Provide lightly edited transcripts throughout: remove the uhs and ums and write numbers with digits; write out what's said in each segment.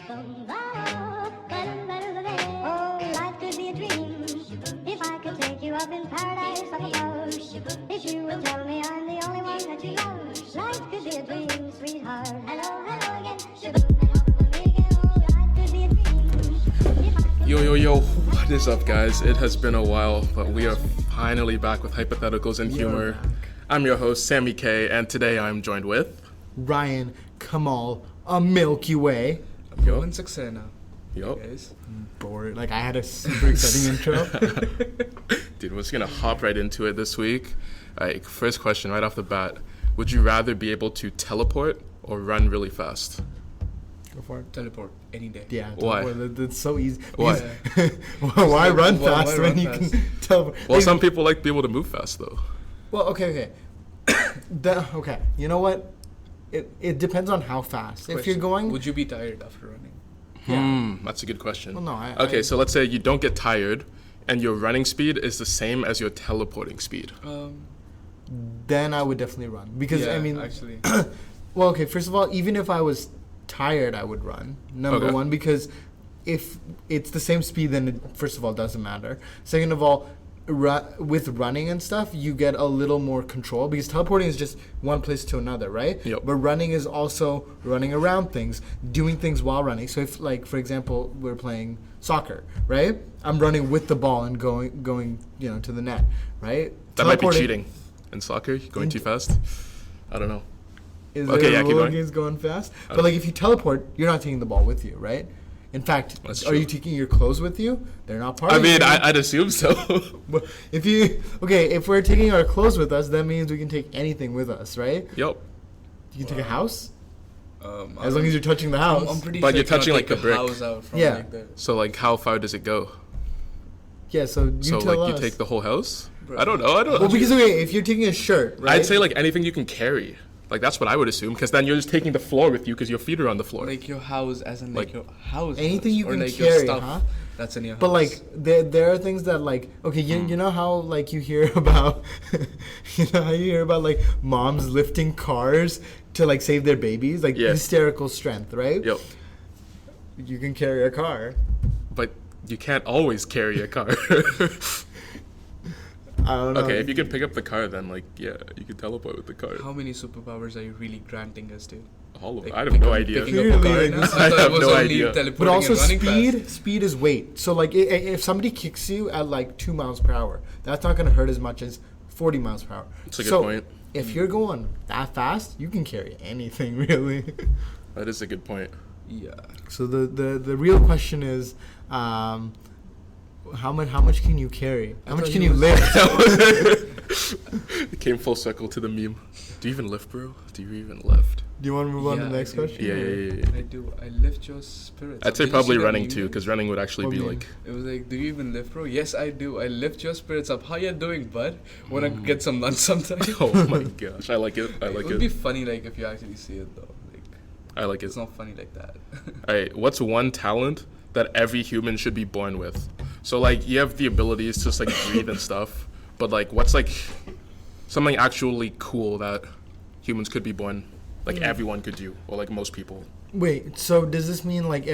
Oh, life could be a dream if I could take you up in paradise up above. If you would tell me I'm the only one that you love, life could be a dream, sweetheart. Hello, hello again. Life could be a dream. Yo, what is up, guys? It has been a while, but we are finally back with Hypotheticals and Humour. I'm your host, Sammy K, and today I'm joined with... Raiyan Kamal, a Milky Way. Yo. And Saxena. Yo. Guys. Bored. Like, I had a super exciting intro. Dude, we're just gonna hop right into it this week. First question right off the bat. Would you rather be able to teleport or run really fast? Go for it. Teleport any day. Yeah, Why? teleport. That's so easy. Why? Why run Why fast when run you fast? can teleport? Well, Like, some people like to be able to move fast, though. Well, okay. Okay, you know what? It depends on how fast. If you're going... Would you be tired after running? Yeah. That's a good question. Well, no, Okay, so let's say you don't get tired, and your running speed is the same as your teleporting speed. Then I would definitely run. Because, yeah, I mean... actually. Well, okay, first of all, even if I was tired, I would run. Number Okay. one, because if it's the same speed, then it, first of all, doesn't matter. Second of all, with running and stuff, you get a little more control because teleporting is just one place to another, right? Yep. But running is also running around things, doing things while running. So if, like, for example, we're playing soccer, right? I'm running with the ball and going, to the net, right? That might be cheating in soccer, going too fast. I don't know. Is Okay, there yeah, keep roller going. games going fast? But like if you teleport, you're not taking the ball with you, right? In fact, That's are you true. taking your clothes with you? They're not part I of mean, it. I'd assume so. But if we're taking our clothes with us, that means we can take anything with us, right? Yep. You can take a house as I'm- long as you're touching the house. I'm pretty But sure you're you cannot touching, like, take the brick. house out from Yeah. like the... So, like, how far does it go? Yeah, so you So, tell like, us. you take the whole house? Bro. I don't know. Well, because if you're taking a shirt, right? I'd say, like, anything you can carry. Like, that's what I would assume, because then you're just taking the floor with you because your feet are on the floor. Like your house, as in Like, your house. anything house, you or can like carry, your stuff huh? that's in your house. But like there are things that like okay you know how like you hear about like moms lifting cars to like save their babies, like Yeah. hysterical strength, right? Yep. You can carry a car. But you can't always carry a car. I don't know. Okay, if you can pick up the car, then, like, yeah, you can teleport with the car. how many superpowers are you really granting us to? All of Like, I have no idea. Picking up a car Clearly, now? like, I thought I it was have no only idea. teleporting But also and running fast. speed is weight. So like if somebody kicks you at like 2 miles per hour, that's not going to hurt as much as 40 miles per hour. That's a good So, point. If you're going that fast, you can carry anything really. That is a good point. Yeah. So the real question is, how much can you carry? How much thought can he you was- lift? It came full circle to the meme. Do you even lift, bro? Do you even lift? Do you want to move on to Yeah, the I next do. question? Yeah. I do. I lift your spirits. I'd say Did you probably see that running meme, too, guys? because running would actually What be meme? like... It was like, do you even lift, bro? Yes, I do. I lift your spirits up. How you doing, bud? Wanna get some lunch sometime? Oh my gosh, I like it. I like It would be it. funny, like, if you actually see it, though. Like, I like it. it's not funny like that. Alright, what's one talent that every human should be born with? So, like, you have the abilities to just, like, breathe and stuff, but, like, what's, like, something actually cool that humans could be born, like, everyone could do, or, like, most people? Wait, so does this mean like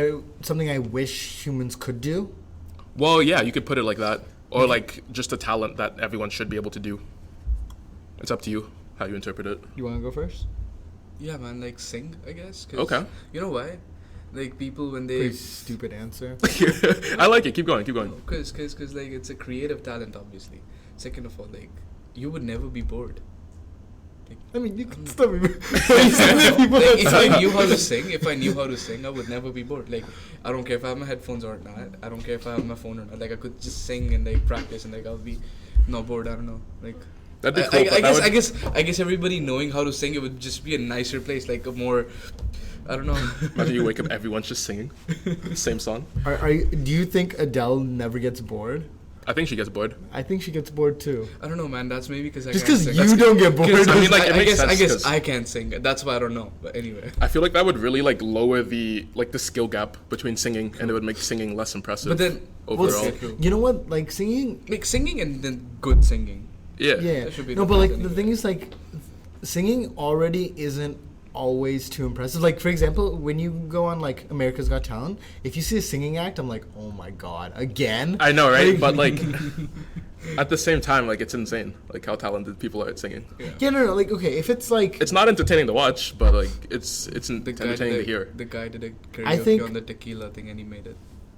something I wish humans could do? Well, yeah, you could put it like that. Or, like, just a talent that everyone should be able to do. It's up to you how you interpret it. You want to go first? Yeah, man, like, sing, I guess. 'Cause Okay. You know why? Like, people, when they... Pretty stupid answer. I like it. Keep going. Keep going. Because, like, it's a creative talent, obviously. Second of all, like, you would never be bored. I mean, you can stop me. Like, if I knew how to sing, I would never be bored. Like, I don't care if I have my headphones or not. I don't care if I have my phone or not. Like, I could just sing and like practice and like I'll be not bored. I don't know. Like, That'd be cool. but that would- I guess everybody knowing how to sing, it would just be a nicer place, like a more, I don't know. Imagine you wake up, everyone's just singing the same song. Do you think Adele never gets bored? I think she gets bored. I think she gets bored too. I don't know, man. That's maybe because I Just can't because sing. you don't get bored. I mean, like, it I makes guess sense I guess 'cause- I can't sing. That's why I don't know. But anyway. I feel like that would really, like, lower the skill gap between singing, and it would make singing less impressive. But then, overall, true. you know what? Like singing. Like singing and then good singing. yeah. Yeah. That should be No, the but like best the anyway. thing is like, singing already isn't always too impressive. Like, for example, when you go on like America's Got Talent, if you see a singing act, I'm like, oh my god, again. I know, right? But like, at the same time, like it's insane, like how talented people are at singing. Yeah, no, like, okay, if it's like, It's not entertaining to watch, but like it's The guy entertaining to did hear. the guy did a I karaoke think- on the tequila thing and he made it.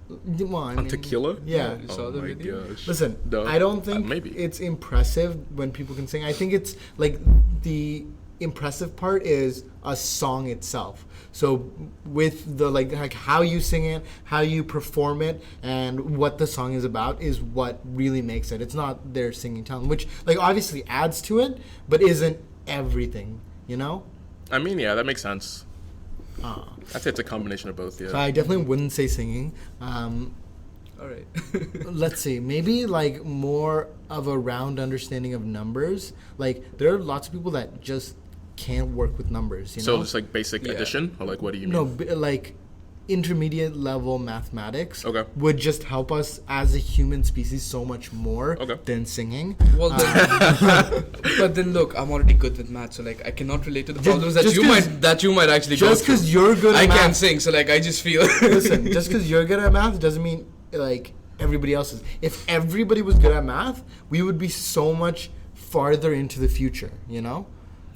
well, I On mean, tequila? Yeah. You saw the my video? gosh. Listen, No. I don't think Maybe. it's impressive when people can sing. I think it's like the impressive part is a song itself. So with the like how you sing it, how you perform it, and what the song is about is what really makes it. It's not their singing talent, which like obviously adds to it, but isn't everything, you know? I mean, yeah, that makes sense. Uh, I'd say it's a combination of both. so Yeah. I definitely wouldn't say singing. All right. Let's see, maybe like more of a round understanding of numbers. Like there are lots of people that just can't work with numbers, you So know? just like basic Yeah. addition, or like what do you mean? No, like intermediate level mathematics Okay. would just help us as a human species so much more Okay. than singing. Well, then, but then look, I'm already good with math, so like I cannot relate to the problems that just you 'cause- might actually go Just through. because you're good at I math, can't sing, so like I just feel. listen, just because you're good at math doesn't mean like everybody else is. If everybody was good at math, we would be so much farther into the future, you know?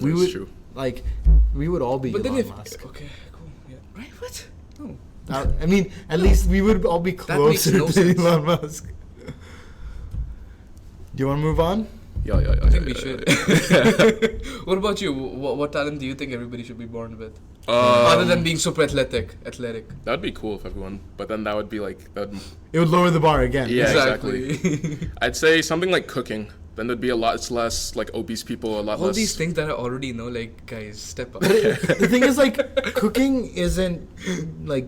We That's would true. like we would all be But then Elon if Musk. okay, cool, yeah, right? What? No. I mean, at least we would all be makes closer no to sense. Elon Musk. Do you want to move on? Yeah, yeah, yeah. I think yeah, we yeah, should. What about you? What talent do you think everybody should be born with? yeah. Other than being super athletic. That'd be cool if everyone, but then that would be like that. It would lower the bar again. Yeah, Exactly. I'd say something like cooking. Then there'd be a lot less like obese people, a lot All less. these things that I already know, like guys, step up. The thing is, like, cooking isn't like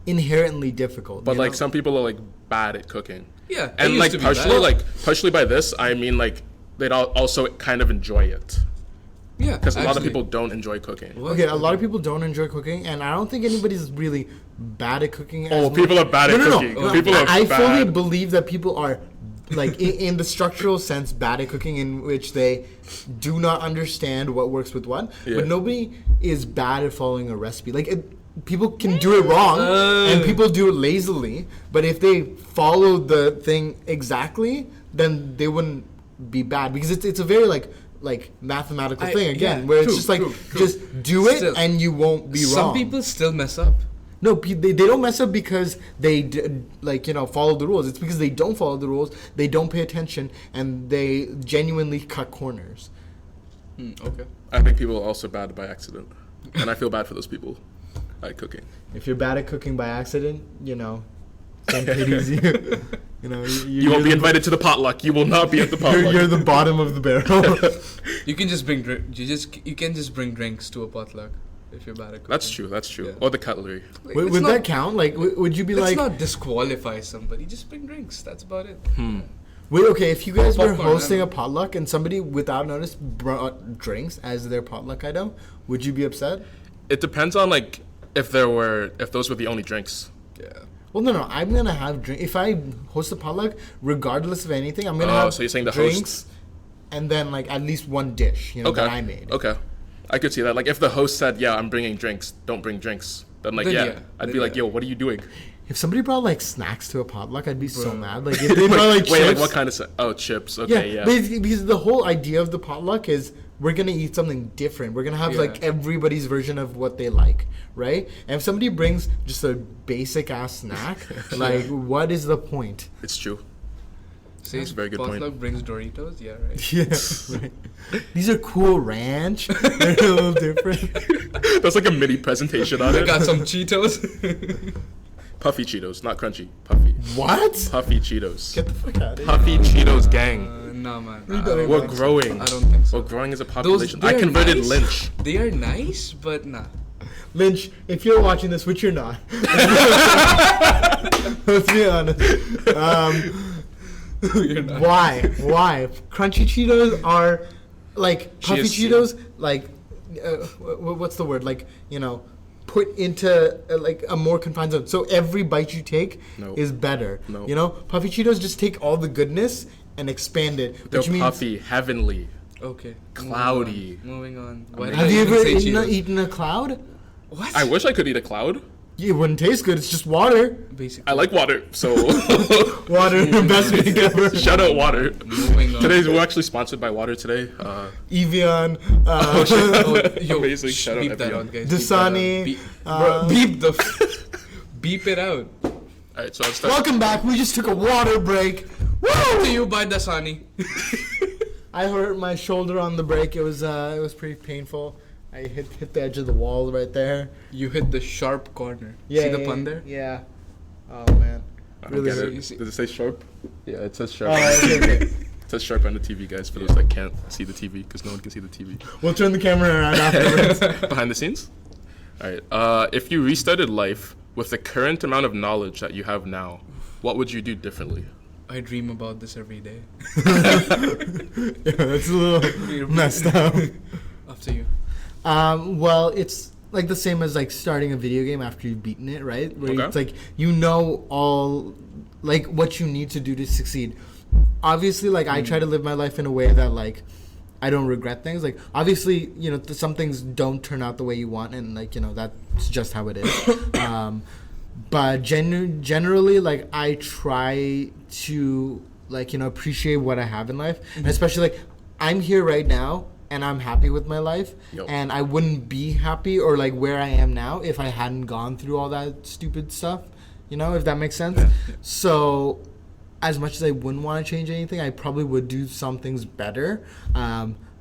inherently difficult. But you like know? some people are like bad at cooking. Yeah, I And used like to be partially by this, I mean like they'd also kind of enjoy it yeah, because a lot of actually. people don't enjoy cooking. What? Okay, a lot of people don't enjoy cooking, and I don't think anybody's really bad at cooking. Oh, as people much. are bad at cooking. No. People are I bad. fully believe that people are, like, in the structural sense, bad at cooking, in which they do not understand what works with what. Yeah. But nobody is bad at following a recipe. Like, people can do it wrong, and people do it lazily. But if they follow the thing exactly, then they wouldn't be bad, because it's a very like mathematical thing again, yeah, where it's true, just like true. just do it Still, and you won't be Some wrong. people still mess up. No, they don't mess up because they follow the rules. It's because they don't follow the rules, they don't pay attention, and they genuinely cut corners. Okay. I think people are also bad by accident, and I feel bad for those people at cooking. If you're bad at cooking by accident, some pities you. You won't be invited to the potluck. You will not be at the potluck. You're the bottom of the barrel. You can just bring you can just bring drinks to a potluck if you're bad at cooking. That's true. That's true. Yeah. Or the cutlery. Like, Would it's not- that count? Like, would you be Let's like, not disqualify somebody. Just bring drinks. That's about it. wait, okay, if you guys were Popcorn, hosting I a don't potluck and somebody without notice brought drinks as their potluck item, would you be upset? It depends on like if those were the only drinks. Yeah. Well, no, I'm gonna have drink. If I host a potluck, regardless of anything, I'm gonna Oh, have so you're saying the drinks, host- and then like at least one dish, Okay. that I made. Okay. I could see that. Like if the host said, "Yeah, I'm bringing drinks. Don't bring drinks." Then like Then yeah, yeah. I'd Then be like, yeah. "Yo, what are you doing?" If somebody brought like snacks to a potluck, I'd be so Bro. mad. Like if they brought like Wait, like chips. what kind of chips? Okay, yeah. Basically, because the whole idea of the potluck is we're gonna eat something different. We're gonna have Yeah. like everybody's version of what they like, right? And if somebody brings just a basic ass snack, like what is the point? It's true. See, That's a very good point. potluck brings Doritos. Yeah, right. Yeah, right. These are Cool Ranch. They're a little different. That's like a mini presentation on I it. got some Cheetos. Puffy Cheetos, not crunchy. Puffy. What? Puffy Cheetos. Get the fuck out of here. Puffy Cheetos gang. Nah, man. We I don't don't We're think so. growing. I don't think so. We're growing as a Those, population. they I are converted nice. Lynch. They are nice, but nah. Lynch, if you're watching this, which you're not, let's be honest. You're not. Why? Crunchy Cheetos are like puffy GSC. Cheetos, like what's the word? Like put into like a more confined zone. So every bite you take No. is better. No. Puffy Cheetos just take all the goodness and expand it, They're which means puffy, heavenly. Okay. Cloudy. Moving on. Why did Have I you even ever say eaten Cheetos? eaten a cloud? What? I wish I could eat a cloud. It wouldn't taste good. It's just water. Basically. I like water, so Water, the best thing ever. shout out water. Moving on. We're actually sponsored by water today. Evian. Oh, yo, Amazing. Shout out beep that everyone. out, guys. Dasani, Beep, bro, beep the. Beep it out. All right, so I'll start. Welcome back. We just took a water break. Brought to you by Dasani. I hurt my shoulder on the break. It was pretty painful. I hit the edge of the wall right there. You hit the sharp corner. Yeah, See the pun there? Yeah. Oh man. I don't Really get hurt. it. Does it say sharp? Yeah, it says sharp. Oh, okay. It says sharp on the TV, guys, for those that can't see the TV, because no one can see the TV. We'll turn the camera around afterwards. Behind the scenes? All right. If you restarted life with the current amount of knowledge that you have now, what would you do differently? I dream about this every day. Yeah, that's a little messed up. Up to you. Well, it's like the same as like starting a video game after you've beaten it, right? Where Okay. it's like you know all like what you need to do to succeed. Obviously, like I try to live my life in a way that like I don't regret things. Like obviously, you know, some things don't turn out the way you want, and like you know that's just how it is. But generally, like I try to like you know appreciate what I have in life, and especially like I'm here right now. And I'm happy with my life, Yo. and I wouldn't be happy or like where I am now if I hadn't gone through all that stupid stuff, you know, if that makes sense. Yeah. So, as much as I wouldn't want to change anything, I probably would do some things better.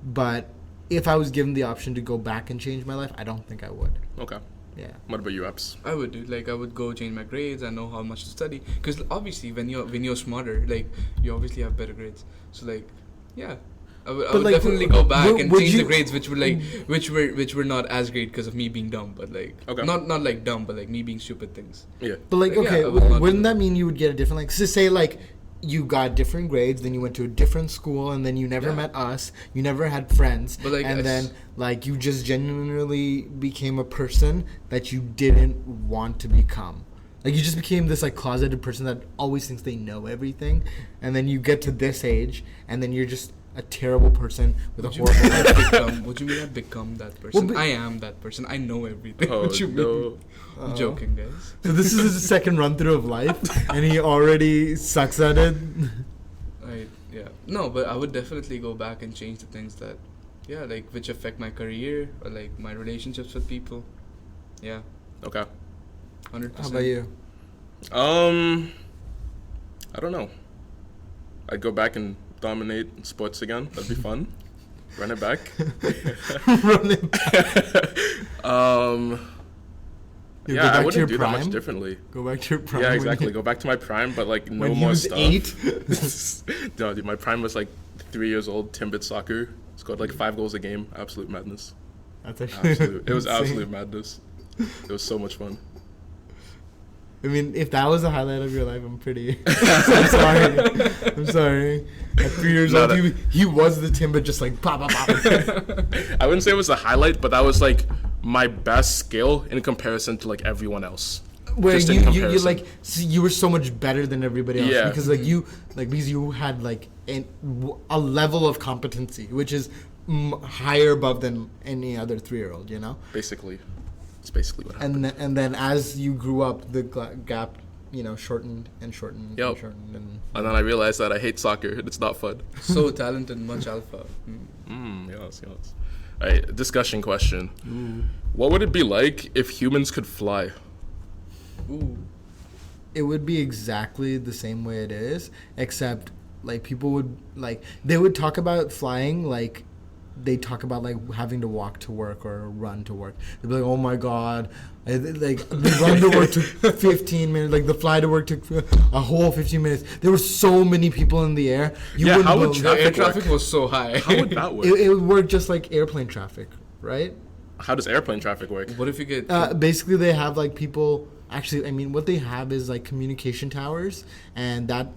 But if I was given the option to go back and change my life, I don't think I would. Okay. Yeah. What about you, Apps? I would do like I would go change my grades. I know how much to study because obviously when you're smarter, like you obviously have better grades. So like, yeah. I would like, definitely go back and would change you- the grades, which were like, which were not as great because of me being dumb, but like, Okay. not like dumb, but like me being stupid things. Yeah. But like, Like, yeah, okay, I would not do wouldn't that. that mean you would get a different like? So say like you got different grades, then you went to a different school, and then you never Yeah. met us, you never had friends, But, like, and it's- then like you just genuinely became a person that you didn't want to become. Like you just became this like closeted person that always thinks they know everything, and then you get to this age, and then you're just a terrible person with Would a you horrible mean life. would you mean I become that person? but- I am that person. I know everything. Oh, What you mean? no. I'm joking, guys. So this is his second run through of life, and he already sucks at it. Yeah. No, but I would definitely go back and change the things that, yeah, like which affect my career or like my relationships with people. Yeah, Okay. 100%. How about you? I don't know. I'd go back and dominate sports again. That'd be fun. Run it back. Running. You go Yeah, I back to wouldn't your do that much prime? differently. Go back to your prime. Yeah, when exactly. you- Go back to my prime, but like no when he more was stuff. 8. No, dude, my prime was like 3 years old. Timbit soccer. Scored like 5 goals a game. Absolute madness. That's actually Absolute. It was insane. absolute madness. It was so much fun. I mean, if that was the highlight of your life, I'm pretty. I'm sorry. I'm sorry. At 3 years No, old, that- he was the Timber, just like pop, pop, pop. I wouldn't say it was the highlight, but that was like my best skill in comparison to like everyone else. Where Just in you comparison. like you were so much better than everybody else Yeah. because because you had like a level of competency which is higher above than any other 3-year-old, you know. Basically, it's basically what happened. And then as you grew up, the gap, you know, shortened and shortened Yep. and shortened and. And then I realized that I hate soccer. It's not fun. So talented, much alpha. Yes. All right, discussion question. What would it be like if humans could fly? Ooh. It would be exactly the same way it is, except like people would like they would talk about flying like they talk about like having to walk to work or run to work. They'd be like, "Oh my god!" Like the run to work took 15 minutes. Like the fly to work took a whole 15 minutes. There were so many people in the air. You Yeah, wouldn't how would believe- The air Traffic work. traffic was so high. How would that work? it would work just like airplane traffic, right? How does airplane traffic work? What if you get? Basically, they have like people. Actually, I mean, what they have is like communication towers, and that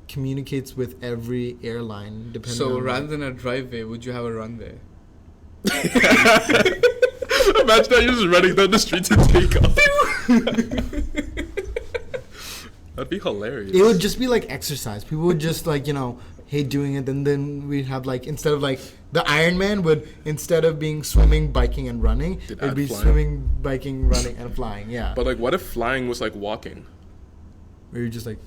communicates with every airline. Depending. So on rather than a driveway, would you have a runway? Imagine that you're just running down the street to take off. That'd be hilarious. it would just be like exercise. People would just like hate doing it. And then we'd have like, instead of like, the Iron Man would, instead of being swimming, biking, and running, it'd be flying. swimming, biking, running, and flying. Yeah. But like, what if flying was like walking? Where you're just like,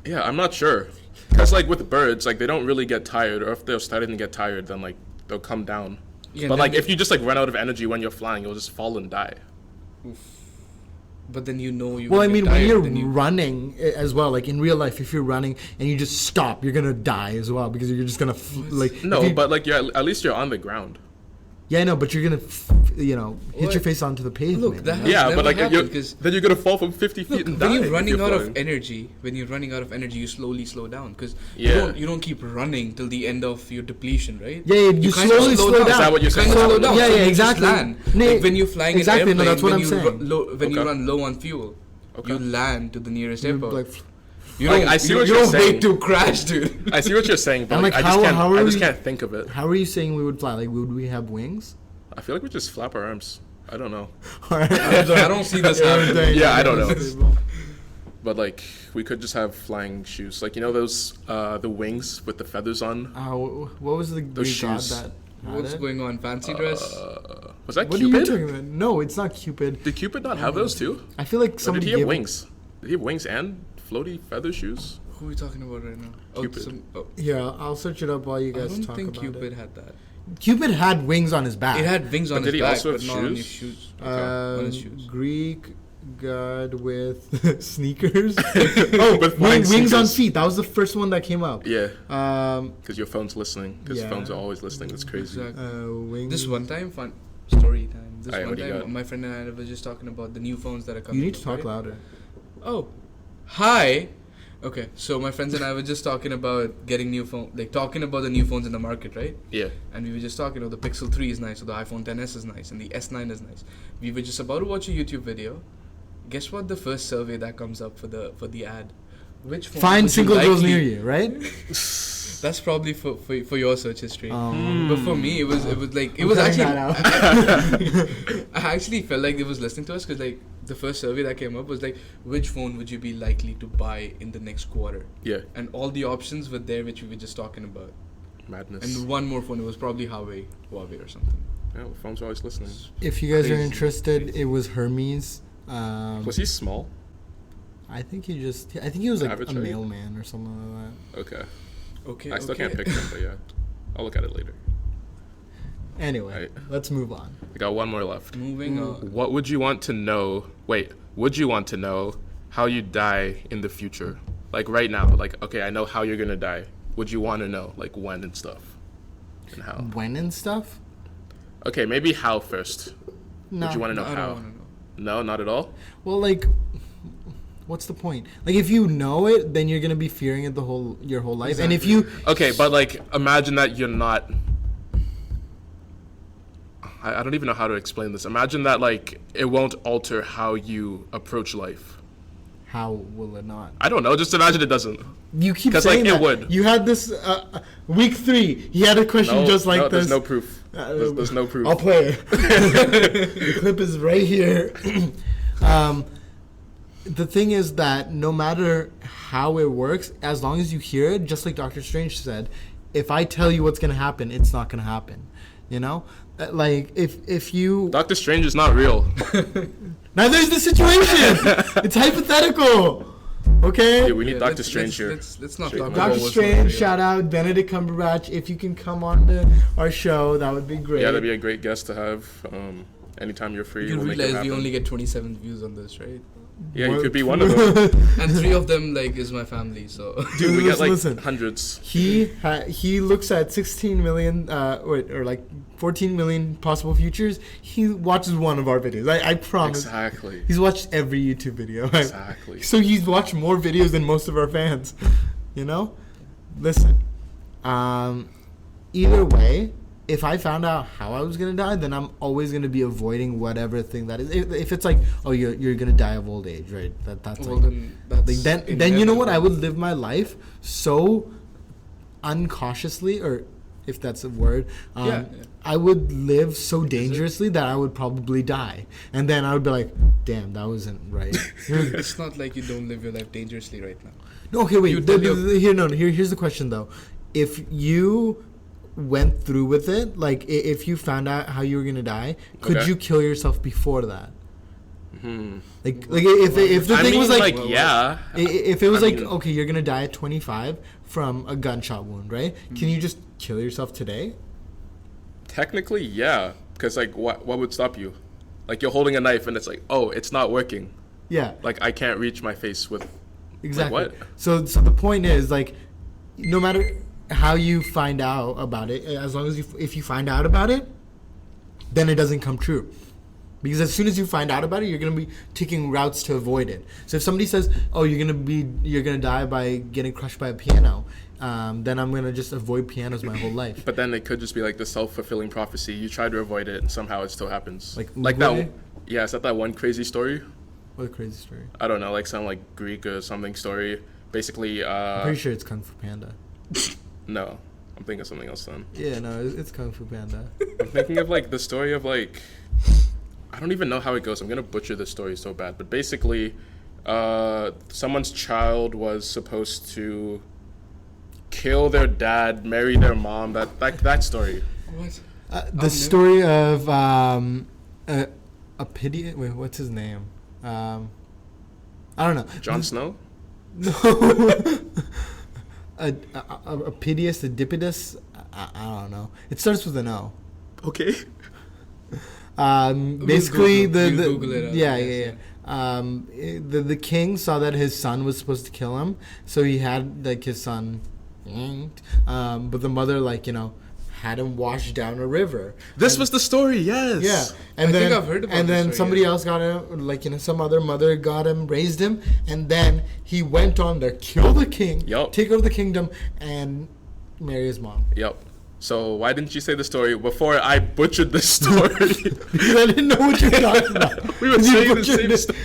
Yeah, I'm not sure. Because like with birds, like they don't really get tired, or if they're starting to get tired, then like they'll come down. Yeah, But then like they- if you just like run out of energy when you're flying, you'll just fall and die. But then you know you. well, I will mean, get when tired, you're then you- running as well, like in real life, if you're running and you just stop, you're gonna die as well because you're just gonna like. No, if you- but like you're at least you're on the ground. yeah, I know, but you're gonna, hit What? your face onto the pavement. Look, that you know? has Yeah, never but like happened, 'cause then you're gonna fall from 50 feet Look, and when die. you're if running out of flying. energy, you slowly slow down because Yeah. you don't keep running till the end of your depletion, right? Yeah, you kind of slowly slow down. Is that what you're Kind saying? of slow down. Yeah, so yeah, you just exactly. land. No, Like when you're flying exactly, an no, airplane, that's what when I'm you saying. when you Okay. run low on fuel, Okay. you land to the nearest You're airport. like, You Like, don't, I see you, what you you're don't saying. wait to crash, dude. I see what you're saying, but And, like, like, I just can't. how are I just we- can't think of it. how are you saying we would fly? Like, would we have wings? I feel like we just flap our arms. I don't know, I don't see this happening. Yeah, I don't know. but like we could just have flying shoes. Like those the wings with the feathers on. What was the Greek god shoes. that had What's it? going on? Fancy dress? Was that What are you Cupid? talking about? No, it's not Cupid. Did Cupid not have those too? I feel like Or did somebody he have gave wings? Did he have wings and floaty feather shoes? Who are we talking about right now? Cupid. Yeah, I'll search it up while you I guys don't talk think about Cupid it. had that. Cupid had wings on his back. It had wings on But did his he back, also but have not on shoes? his shoes. Okay. On his shoes. Greek god with sneakers. With flying wings on sneakers. feet. That was the first one that came up. Yeah, Um, because your phone's listening. Because Yeah. phones are always listening. That's crazy. Exactly. wings. This one time, fun story time. This Alright, one what do you got? time, my friend and I were just talking about the new phones that are coming. You need to up, talk right? louder. Oh, hi. Okay, so my friends and I were just talking about getting new phone, like talking about the new phones in the market, right? Yeah. And we were just talking, the Pixel 3 is nice, or the iPhone XS is nice, and the S9 is nice. We were just about to watch a YouTube video. Guess what? The first survey that comes up for the ad. Which phone Find would you single girls likely- near you, right? That's probably for your search history. Um, But for me, it was like it I'm was cutting actually. that I actually felt like it was listening to us because like the first survey that came up was like, which phone would you be likely to buy in the next quarter? Yeah. And all the options were there, which we were just talking about. Madness. And one more phone, it was probably Huawei or something. Yeah, well, phones are always listening. If you guys are Crazy. interested, it was Hermes. Was he small? I think he was like Average a height? mailman or something like Okay. Okay. I still can't picture him, but yeah. I'll look at it later. that. Anyway, Right. let's move on. I got one more left. Moving on. What would you want to know? Wait, would you want to know how you die in the future? Like right now, like okay, I know how you're gonna die. Would you want to know like when and stuff, and how? When and stuff? Okay, maybe how first. No. Would you want to know I how? don't want to know. No, not at all. Well, like, what's the point? Like, if you know it, then you're gonna be fearing it your whole life. And if you, Okay, but like imagine that you're not. I don't even know how to explain this. Imagine that like it won't alter how you approach life. how will it not? I don't know. Just imagine it doesn't. You keep 'Cause, saying like, it that. would. You had this week 3. He had a question No, just like no, this. there's no proof. There's no proof. I'll play it. The clip is right here. The thing is that no matter how it works, as long as you hear it, just like Doctor Strange said, if I tell you what's gonna happen, it's not gonna happen. You know, like if you Doctor Strange is not real. neither is the situation. It's hypothetical. Okay. Yeah, we need Yeah, Doctor let's- Strange here. Let's not Shake talk my about Doctor what's Strange, not real. shout out Benedict Cumberbatch. If you can come on to our show, that would be great. Yeah, that'd be a great guest to have. Anytime you're free, You we'll make it realize we happen. only get 27 views on this, right? Yeah, you could be one of them. And 3 of them like is my family, so. Dude, we get like Listen. hundreds. He looks at 16 million or like 14 million possible futures. He watches one of our videos. I promise. Exactly. He's watched every YouTube video. Exactly. So he's watched more videos than most of our fans. You know? Listen. Either way, if I found out how I was gonna die, then I'm always gonna be avoiding whatever thing that is. If it's like, oh, you're gonna die of old age, right? That's Well, like, then that's then you know what? I inevitable. would live my life so uncautiously or if that's a word. Yeah. I would live so dangerously that I would probably die, and then I would be like, "Damn, that wasn't right." It's not like you don't live your life dangerously right now. No, okay, wait. You tell your- Here's the question though. If you went through with it, like if you found out how you were gonna die, could Okay. you kill yourself before that? Like if the I thing mean, was like, yeah. if it was I like, mean- okay, you're gonna die at 25 from a gunshot wound, right? Can you just kill yourself today? Technically, yeah. Because, like, what would stop you? Like, you're holding a knife and it's like, oh, it's not working. Yeah, Like, I can't reach my face with... exactly. what? So the point is, like, no matter how you find out about it, as long as if you find out about it, then it doesn't come true. Because as soon as you find out about it, you're gonna be taking routes to avoid it. So if somebody says, "Oh, you're gonna die by getting crushed by a piano," then I'm gonna just avoid pianos my whole life. But then it could just be like the self-fulfilling prophecy. You try to avoid it and somehow it still happens. Like that. Uwe? Yeah, is that one crazy story? What a crazy story! I don't know, like some like Greek or something story. Basically, I'm pretty sure it's Kung Fu Panda. no, I'm thinking of something else then. Yeah, no, it's Kung Fu Panda. I'm thinking of like the story of like, I don't even know how it goes. I'm gonna butcher this story so bad, but basically, someone's child was supposed to kill their dad, marry their mom. That story. What? The story of a pity. Wait, what's his name? I don't know. Jon Snow. No. a Piteous, a Dipidus. I don't know. It starts with an O. Okay. Basically, We'll Google it out, yeah. The king saw that his son was supposed to kill him, so he had like his son, but the mother had him washed down a river. This was the story. Yes. Yeah, and I then think I've heard about and this then story, somebody yeah. else got him, some other mother got him, raised him, and then he went on to kill the king, Yup. take over the kingdom, and marry his mom. Yep. So why didn't you say the story before I butchered the story? Because I didn't know what you were talking about. We were You saying the butchered same it. stuff.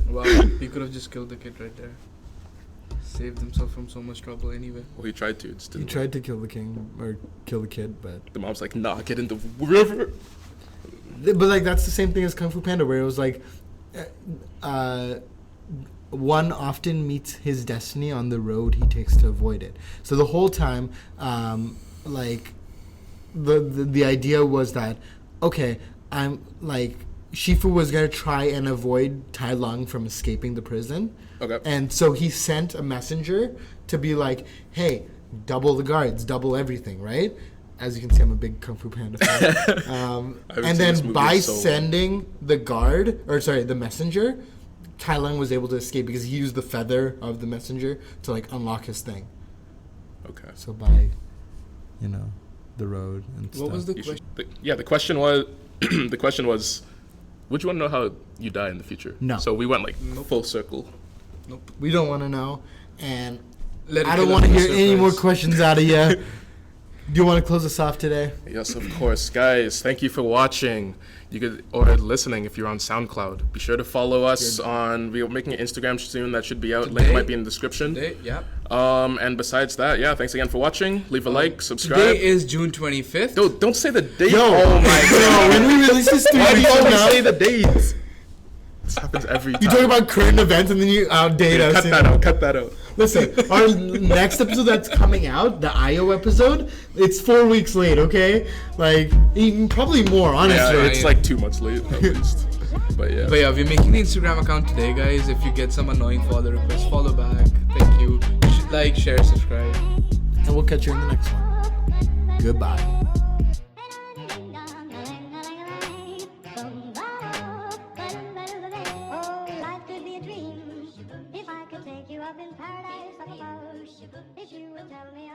Wow, he could have just killed the kid right there. Saved himself from so much trouble anyway. Well, he tried to. It just He didn't tried to kill the king or kill the kid, but work. The mom's like, nah, get in the river. that's the same thing as Kung Fu Panda, where it was like, one often meets his destiny on the road he takes to avoid it. So the whole time, the idea was that, okay, I'm like, Shifu was gonna try and avoid Tai Lung from escaping the prison. Okay. And so he sent a messenger to be like, hey, double the guards, double everything, right? As you can see, I'm a big Kung Fu Panda fan. haven't And seen this then movie by in so long. sending the messenger, Tai Lung was able to escape because he used the feather of the messenger to unlock his thing. Okay. So by, the road and stuff. What was the You question? should- the question was, the question was, would you want to know how you die in the future? No. So we went Nope. full circle. Nope. We don't want to know, and Let it I don't kill want to us hear with a any more surprise. questions out of you. Do you want to close us off today? Yes, of course. Guys, thank you for watching. You could, or listening if you're on SoundCloud. Be sure to follow us on, we're making an Instagram soon that should be out. Link Today? might be in the description. Today, yeah. And besides that, yeah, thanks again for watching. Leave a like, subscribe. Today is June 25th. Dude, don't say the date. Yo, Oh my god. when we release this 3 Why do you weeks from always now, say the dates? This happens every time. you talk about current events and then you outdate us. Cut that out. Cut that out. Listen, our next episode that's coming out, the IO episode, it's 4 weeks late, okay? Even probably more, honestly. Yeah, it's like 2 months late at least. But yeah. But yeah, we're making the Instagram account today, guys. If you get some annoying follow requests, follow back. Thank you. Like, share, subscribe. And we'll catch you in the next one. Goodbye. Oh, life could be a dream if I could take you up in paradise up above. If you would tell me